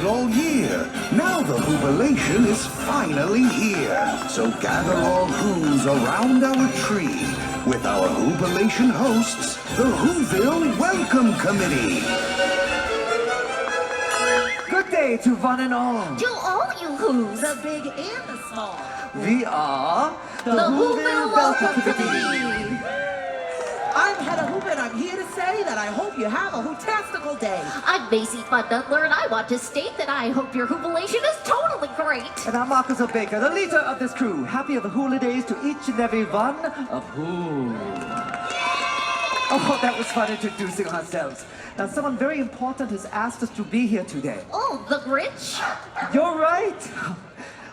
waited all year. Now the Who-bilation is finally here. So gather all Who's around our tree with our Who-bilation hosts, the Who-ville Welcome Committee. Good day to one and all. To all you Who's, The big and the small. We are the Who-ville Welcome Committee. I'm Hedda Hoop, and I'm here to say that I hope you have a hootastical day. I'm Macy Fundudler, and I want to state that I hope your Who-bilation is totally great. And I'm Marcus O'Baker, the leader of this crew. Happy of the holidays to each and every one of Who. Oh, that was fun introducing ourselves. Now, someone very important has asked us to be here today. Oh, the Grinch? You're right.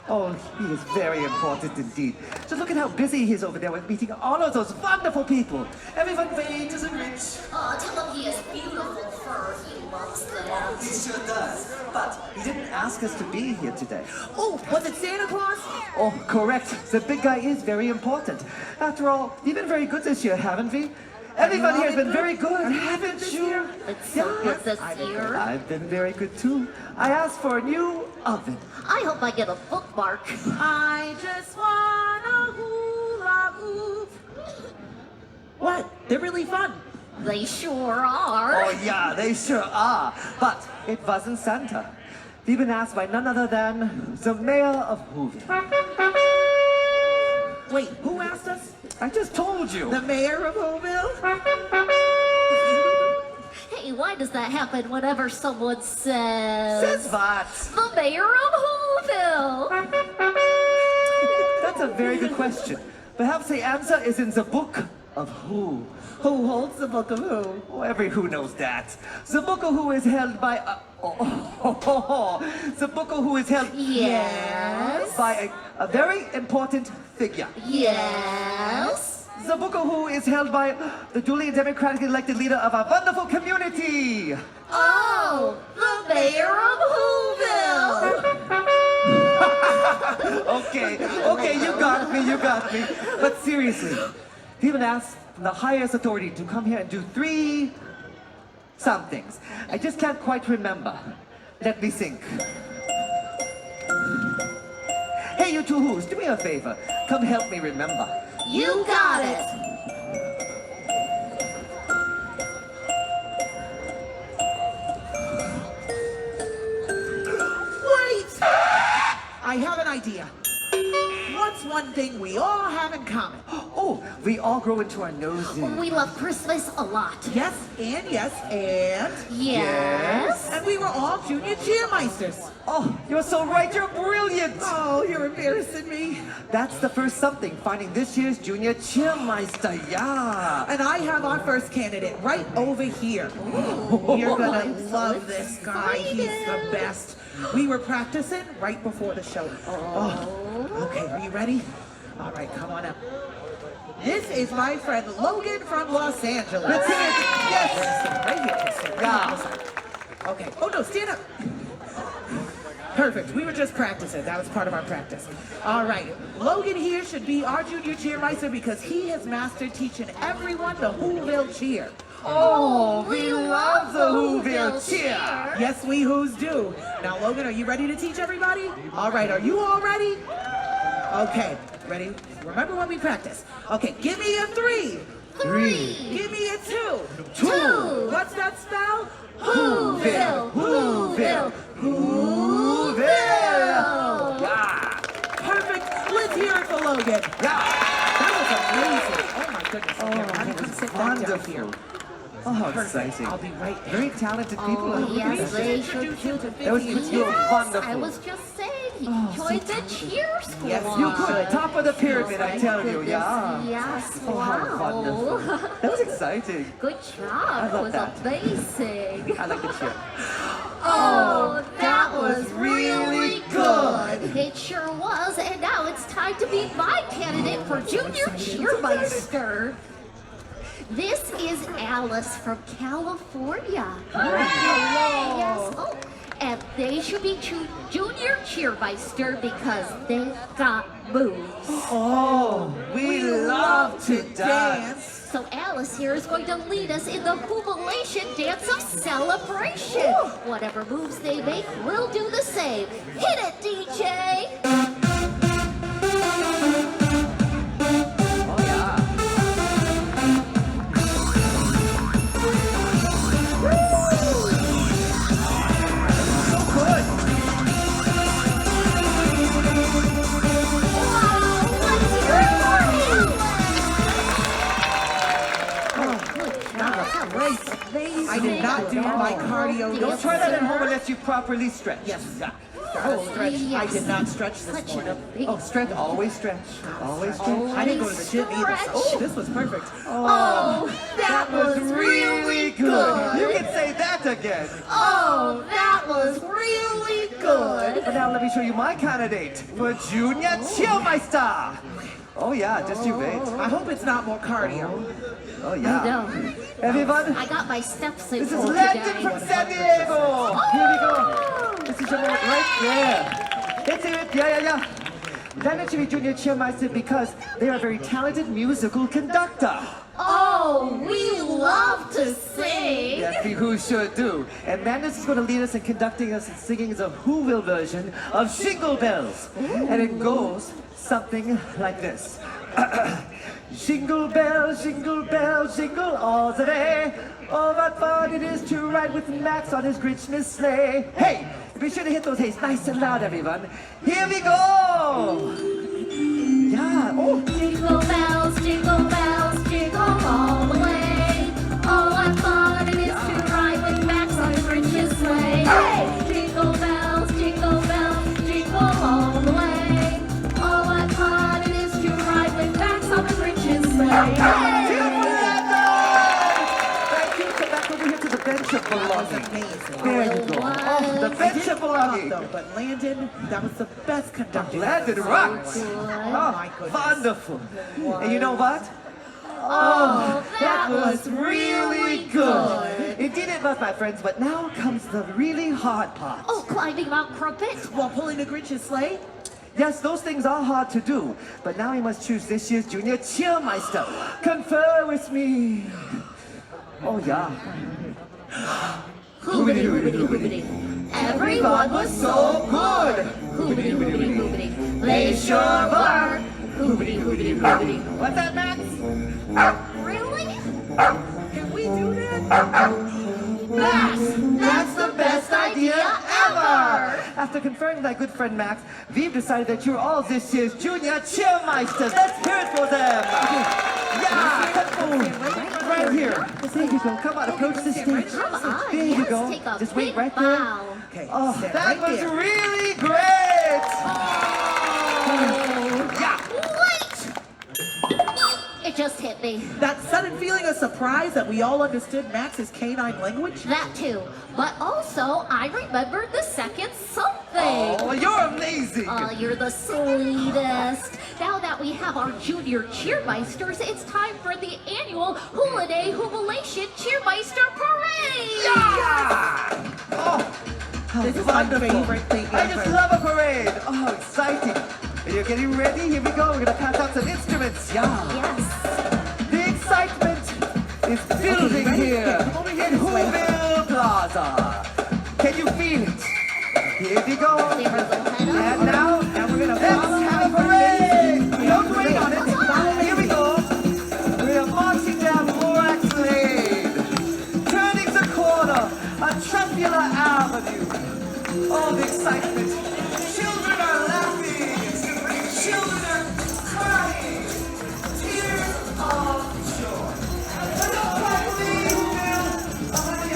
Oh, he is very important indeed. So look at how busy he is over there with meeting all of those wonderful people. Everyone wait as a Grinch. Oh, tell him he has beautiful fur. He loves that. He sure does. But he didn't ask us to be here today. Oh, was it Santa Claus? Oh, correct. The big guy is very important. After all, we've been very good this year, haven't we? Everybody here has been very good, haven't you? It's so good this year. I've been very good too. I asked for a new oven. I hope I get a bookmark. I just wanna hula hoop. What? They're really fun. They sure are. Oh yeah, they sure are. But it wasn't Santa. We've been asked by none other than the mayor of Whoville. Wait, who asked us? I just told you. The mayor of Whoville? Hey, why does that happen whenever someone says... Says what? The mayor of Whoville? That's a very good question. Perhaps the answer is in the book of Who. Who holds the book of Who? Oh, every Who knows that. The book of Who is held by the book of Who is held Yes. by a very important figure. Yes. The book of Who is held by the duly and democratically elected leader of our wonderful community. Oh, the mayor of Whoville. Okay, you got me. But seriously, we've been asked from the highest authority to come here and do 3 somethings. I just can't quite remember. Let me think. Hey, you 2 Who's, do me a favor. Come help me remember. You got it. Wait! I have an idea. What's one thing we all have in common? Oh, we all grow into our noses. We love Christmas a lot. Yes, and yes, and... Yes. And we were all Junior Cheermeisters. Oh, you're so right, you're brilliant. Oh, you're embarrassing me. That's the first something, finding this year's Junior Cheermeister, yeah. And I have our first candidate right over here. You're gonna love this guy. He's the best. We were practicing right before the show. Okay, are you ready? All right, come on up. This is my friend Logan from Los Angeles. Let's hear it. Yes. Right here. Yeah. Okay. Oh no, stand up. Perfect. We were just practicing. That was part of our practice. All right. Logan here should be our Junior Cheermeister because he has mastered teaching everyone the Who-ville cheer. Oh, we love the Who-ville cheer. Yes, we Who's do. Now, Logan, are you ready to teach everybody? All right. Are you all ready? Okay. Ready? Remember when we practice. Okay. Give me a 3. 3. Give me a 2. 2. What's that spell? Who-ville. Who-ville. Who-ville. Yeah. Perfect. Let's hear it for Logan. Yeah. That was amazing. Oh my goodness. Okay, I'm gonna sit back down here. Oh, Perfect. exciting. I'll be right there. Very talented people. Oh, yes, they should Introduce you to That was 50 you're Yes, wonderful. I was just saying, he joined the cheer squad. Yes, You could. Top of the pyramid, I tell you. Yeah. Yes, Oh, how wonderful. wow. That was exciting. Good job. It love was that. amazing. I like the cheer. Oh, that was really good. It sure was. And now it's time to meet my candidate for Junior Cheermeister. This is Alice from California. Hello. Yes. Oh, and they should be Junior Cheermeister because they got moves. Oh, we love to dance. So Alice here is going to lead us in the Who-bilation dance of celebration. Whatever moves they make, we'll do the same. Hit it, DJ! Oh, yeah. So good. Wow, let's hear it for Alice! That was great. I did not do my cardio. Don't try that at home unless you properly stretch. Yes. Yeah. Gotta stretch. I yes. did not stretch this Such morning. a big... Oh, stretch. Always stretch. Always stretch. I didn't go to the gym either. So, Stretch. this was perfect. Oh, that was really good. You can say that again. Oh, that was really good. But now let me show you my candidate for Junior Cheermeister. Oh yeah, just you wait. I hope it's not more cardio. Oh yeah. No, Everyone, I got my steps in this is for Landon today. from San Diego. Here we go. This is your moment right there. That's it. Yeah. Landon should be Junior Cheermeister because they are a very talented musical conductor. Oh, we love to sing. Yes, we who should do. And Landon is going to lead us in conducting us and singing the Who-ville version of Jingle Bells. And it goes something like this. Jingle bells, jingle all the way. Oh, what fun it is to ride with Max on his Grinchmas sleigh. Hey, be sure to hit those hays nice and loud, everyone. Here we go. Yeah, oh. Jingle bells, jingle all the way. Oh, what fun it is to ride with Max on his Grinch's sleigh. Hey! Jingle bells, jingle all the way. Oh, what fun it is to ride with Max on his Grinch's sleigh. Hey! Thank you. Come back over here to the bench of That was belonging. amazing. There you go. Oh, the I bench did of belonging. though, but Landon, that was the best conductor. Landon rocks. Good. Oh, my goodness. wonderful. And you know what? Oh, That was really good. Indeed it was, my friends, but now comes the really hard part. Oh, climbing Mount Crumpet? While pulling the Grinch's sleigh? Yes, those things are hard to do, but now we must choose this year's Junior Cheermeister. Confer with me. Oh, yeah. Hoobity, hoobity, hoobity. Everyone was so good. Hoobity, hoobity, hoobity. They sure were. Hoobity, hoobity, hoobity. What's that, Max? Really? Can we do that? Max, that's the best idea ever! After conferring with my good friend Max, we've decided that you're all this year's Junior Cheermeisters. Let's hear it for them! Yeah! Come forward. Right here. There you go. Come on, approach the stage. Come on, There you yes, go. take a Just wait big right there. bow. Okay, Oh, stand that right was there. really great! Yeah! Wait! It just hit me. That sudden feeling of surprise that we all understood Max's canine language? That too. But also, I remembered the second something. Oh, you're amazing! Oh, you're the sweetest. Now that we have our Junior Cheermeisters, it's time for the annual Holiday Who-bilation Cheermeister Parade! Yeah! Oh, how This is my wonderful. favorite thing I just ever. love a parade. Oh, exciting. Are you getting ready? Here we go. We're going to pass out some instruments. Yeah. Yes. The excitement is building ready? here Come over here in this way. Who-ville Plaza. Can you feel it? Here we go. And now, we're gonna let's follow have a my parade. parade. Don't wait on it. Here we go. We are marching down Borax Lane, turning the corner on Trafula Avenue. Oh, the excitement. Children are laughing. Children are crying. Tears of joy. Look at Who-ville.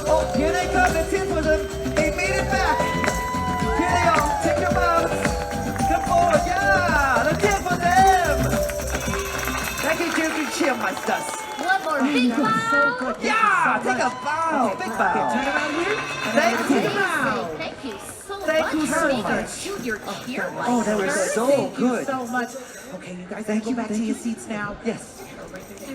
Oh, here they come. Let's hit for them. They made it back. Here they are. Take your bows. Come forward. Yeah. Let's hit for them. Thank you, Junior Cheermeisters. One more big bow. Yeah. Take a bow. Big Turn bow. around here. Thank you. Amazing. Thank you so Thank much you for so being our much. Junior Cheermeister. Oh, that was so Thank good. you so much. Okay, you guys, Thank go you, back to thank your you. seats now. Yes.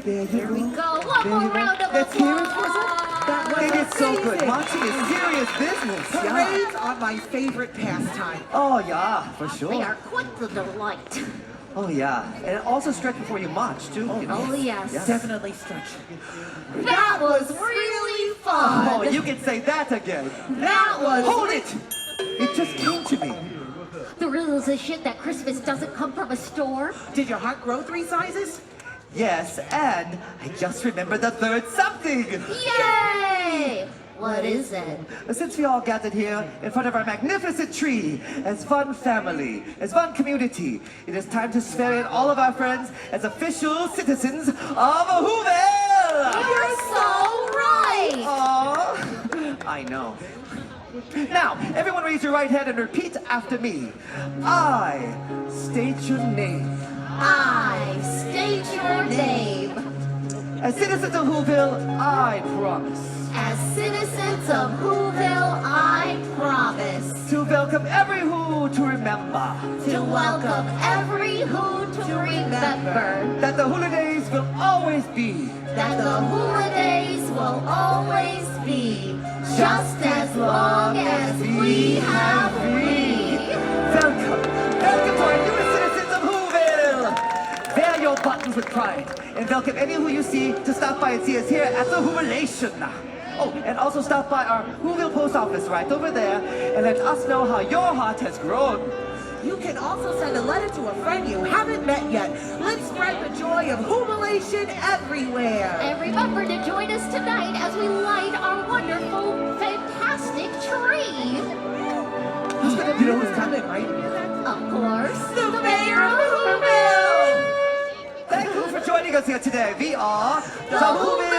There you Here we go. go. One There more you go. round of Let's hear it for applause. That They did so good. amazing. Marching is serious business. Yeah. Parades are my favorite pastime. Oh, yeah, for They sure. are quite the delight. Oh, yeah. And also stretch before you march, too. You know? Oh, yes. Yeah. Definitely stretch. That was really fun. Oh, you can say that again. That was... Hold it! It just came to me. The realization that Christmas doesn't come from a store. Did your heart grow 3 sizes? Yes, and I just remembered the third something. Yay! What is it? Since we all gathered here in front of our magnificent tree, as one family, as one community, it is time to swear in all of our friends as official citizens of Who-ville! You're so right! Aww, I know. Now, everyone raise your right hand and repeat after me. I state your name. I state your name. As citizens of Who-ville, I promise As citizens of Who-ville, I promise to welcome every Who to remember to welcome every Who to remember that the holidays will always be that the holidays will always be just as long as we have we. Welcome, welcome to our newest citizens of Who-ville. Wear your buttons with pride and welcome any Who you see to stop by and see us here at the Who-bilation. Oh, and also stop by our Who-ville post office right over there and let us know how your heart has grown. You can also send a letter to a friend you haven't met yet. Let's spread the joy of Who-bilation everywhere. And remember to join us tonight as we light our wonderful, fantastic tree. You know who's coming, right? Of course, The mayor of Who-ville! Thank you for joining us here today. We are the Who-ville